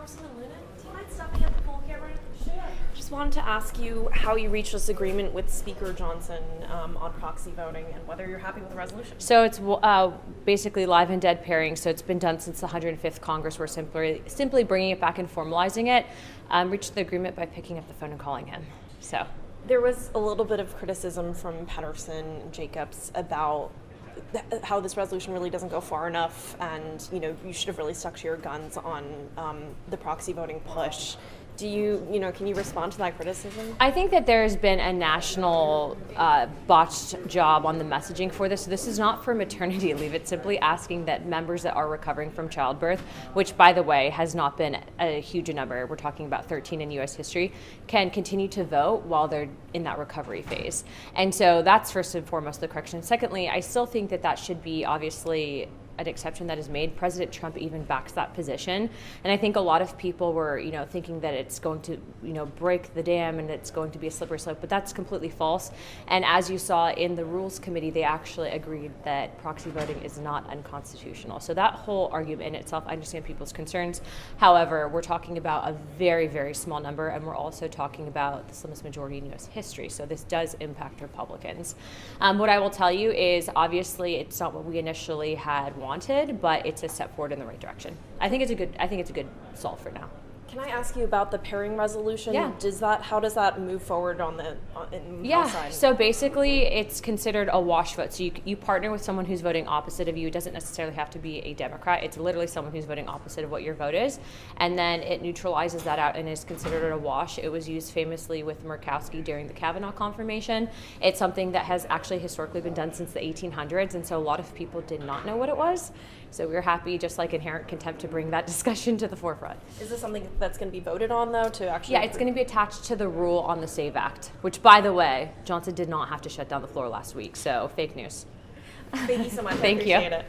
Congresswoman Luna, do you mind stopping at the poll camera? Sure. Just wanted to ask you how you reached this agreement with Speaker Johnson on proxy voting and whether you're happy with the resolution. So it's basically live and dead pairing. So it's been done since the 105th Congress. We're simply bringing it back and formalizing it. Reached the agreement by picking up the phone and calling him. So there was a little bit of criticism from Pedersen and Jacobs about how this resolution really doesn't go far enough, and you should have really stuck to your guns on the proxy voting push. Can you respond to that criticism? I think that there's been a national botched job on the messaging for this. So this is not for maternity leave. It's simply asking that members that are recovering from childbirth, which by the way has not been a huge number, we're talking about 13 in U.S. history, can continue to vote while they're in that recovery phase. And so that's first and foremost the correction. Secondly, I still think that that should be obviously an exception that is made. President Trump even backs that position. And I think a lot of people were, thinking that it's going to, break the dam and it's going to be a slippery slope, but that's completely false. And as you saw in the Rules Committee, they actually agreed that proxy voting is not unconstitutional. So that whole argument in itself, I understand people's concerns. However, we're talking about a very, very small number, and we're also talking about the slimmest majority in U.S. history. So this does impact Republicans. What I will tell you is obviously it's not what we initially had wanted, but it's a step forward in the right direction. I think it's a good solve for now. Can I ask you about the pairing resolution? Yeah. How does that move forward on the House side? So basically it's considered a wash vote. So you partner with someone who's voting opposite of you. It doesn't necessarily have to be a Democrat. It's literally someone who's voting opposite of what your vote is. And then it neutralizes that out and is considered a wash. It was used famously with Murkowski during the Kavanaugh confirmation. It's something that has actually historically been done since the 1800s. And so a lot of people did not know what it was. So we were happy, just like inherent contempt, to bring that discussion to the forefront. Is this something that's going to be voted on, though, to actually? Yeah, it's going to be attached to the rule on the SAVE Act, which, by the way, Johnson did not have to shut down the floor last week, so fake news. Thank you so much. Thank I appreciate you. it.